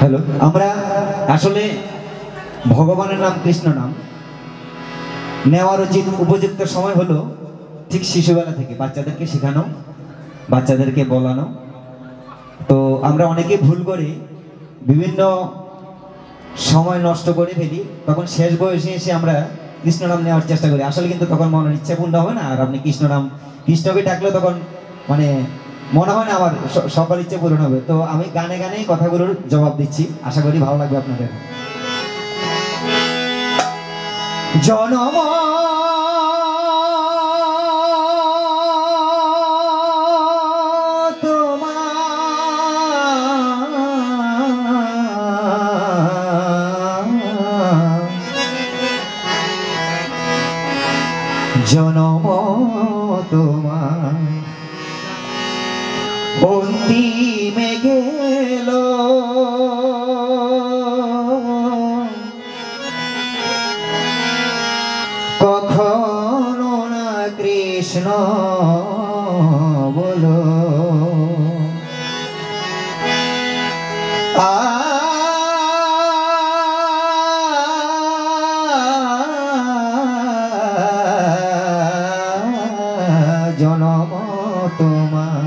Hello, আমরা আসলে ভগবানের নাম কৃষ্ণ নাম নেওয়ার উচিত উপযুক্ত সময় হলো ঠিক শিশুবেলা থেকে বাচ্চাদেরকে শেখানো, বাচ্চাদেরকে বলানো। তো আমরা অনেকে ভুল করি, বিভিন্ন সময় নষ্ট করে ফেলি, তখন শেষ বয়সে এসে আমরা কৃষ্ণ নাম নেওয়ার চেষ্টা করি। আসলে কিন্তু তখন মনের ইচ্ছা পূর্ণ হবে না। আর আপনি কৃষ্ণকে ডাকলে তখন মানে মনে হয় না আমার সকল ইচ্ছে পূরণ হবে। তো আমি গানে গানেই কথাগুলোর জবাব দিচ্ছি, আশা করি ভালো লাগবে আপনাদের। জনম জনম তোমার অন্তিমে গেল, কখনো না কৃষ্ণ বলো। জনম তোমার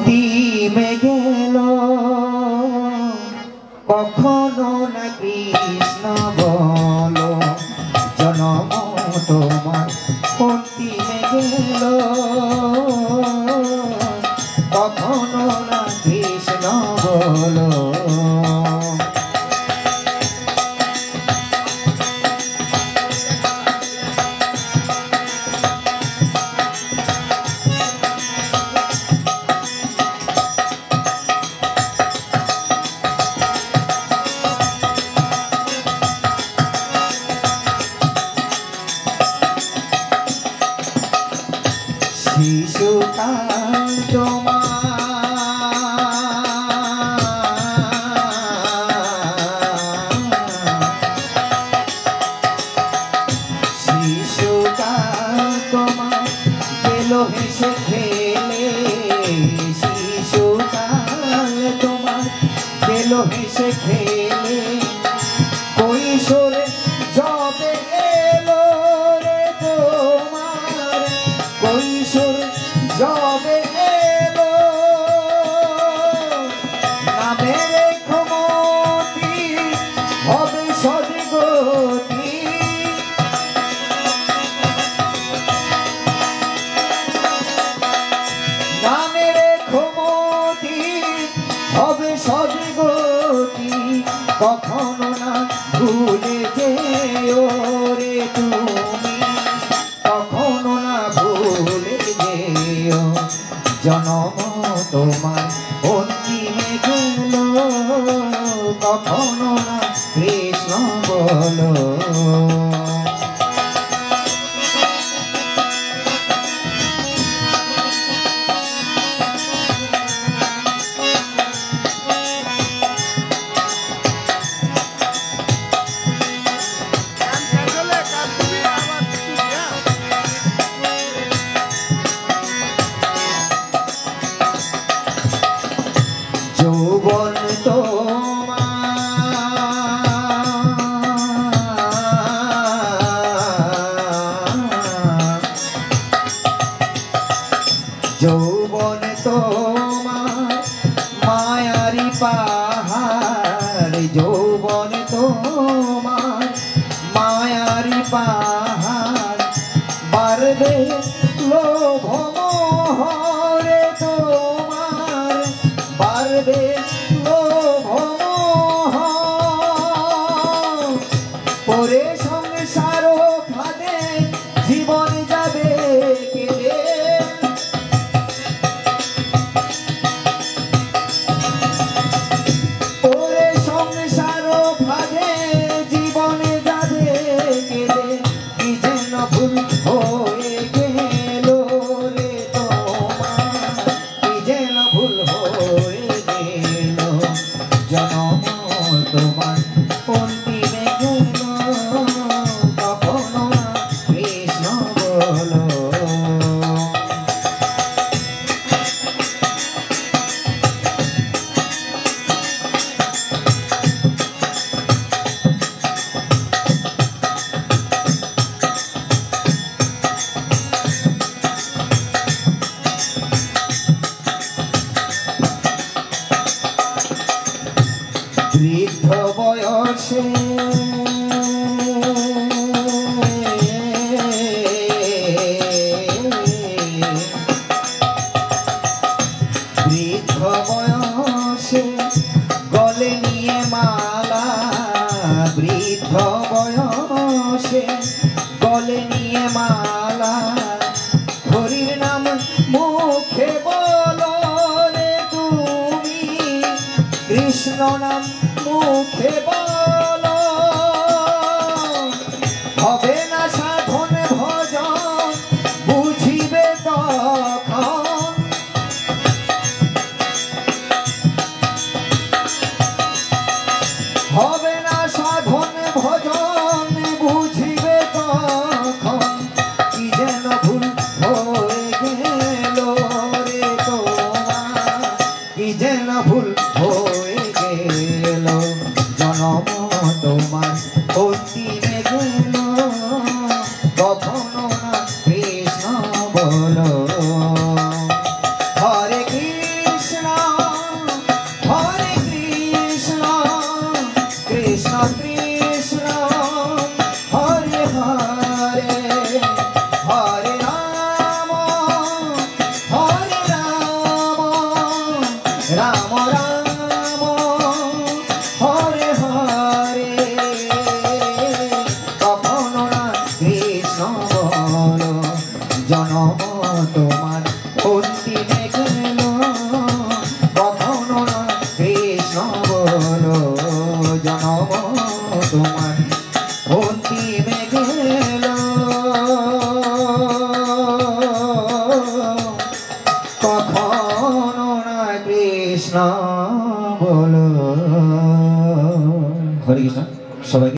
অন্তিমে গেল, কখনো না কৃষ্ণ বলো। জনম তোমার অন্তিমে গেল, কখনো না কৃষ্ণ বলো। শিশুকাল তোমার গেল হেসে খেলে, শিশুকাল তোমার গেল হেসে খেলে, কৈশোরে যবে এলো রে তোমার, কৈশোর যবে এলো, নামের ক্ষমতি হবে সদগতি, নামের ক্ষমতি হবে সদগতি, কখনো না ভুলে যেও রে তুমি, কখনো না ভুলে যেও। জনম তোমার অন্তিমে গেল, কখনো না কৃষ্ণ বলো। যৌবন তোমার মায়ারি পাহাড়, যৌবন তোমার মায়ারি পাহাড়, বাড়বে লোভ মোহ রে তোমার, বাড়বে লোভ মোহ, পরে সংসার ফাঁদে জীবন যাবে কেটে, পরে সংসার বৃদ্ধ বয়সে গলে নিয়ে মালা, বৃদ্ধ বয়সে গলে নিয়ে মালা, হরির নাম মুখে বলো রে তুমি, কৃষ্ণ নাম মুখে বলো, হবে না সাধন ভজন বুঝিবে তখন, হবে না সাধন ভজন বুঝিবে তখন, কি যেন ভুল হয়ে গেল রে তোমার, কি যেন ভুল হয়ে গেল, জনম তোমার অন্তিমে গেল, কখনো না কৃষ্ণ বলো। হরে কৃষ্ণ হরে কৃষ্ণ, কৃষ্ণ কৃষ্ণ হরে হরে, হরে রাম রাম রাম হরে হরে, কখনো না কৃষ্ণ বলো, জনম তোমার অন্তিমে গেল, কখনো না কৃষ্ণ বলো, জনম তোমার অন্তিমে গেল, কখনো না কৃষ্ণ বলো। হরে কৃষ্ণ সবাই।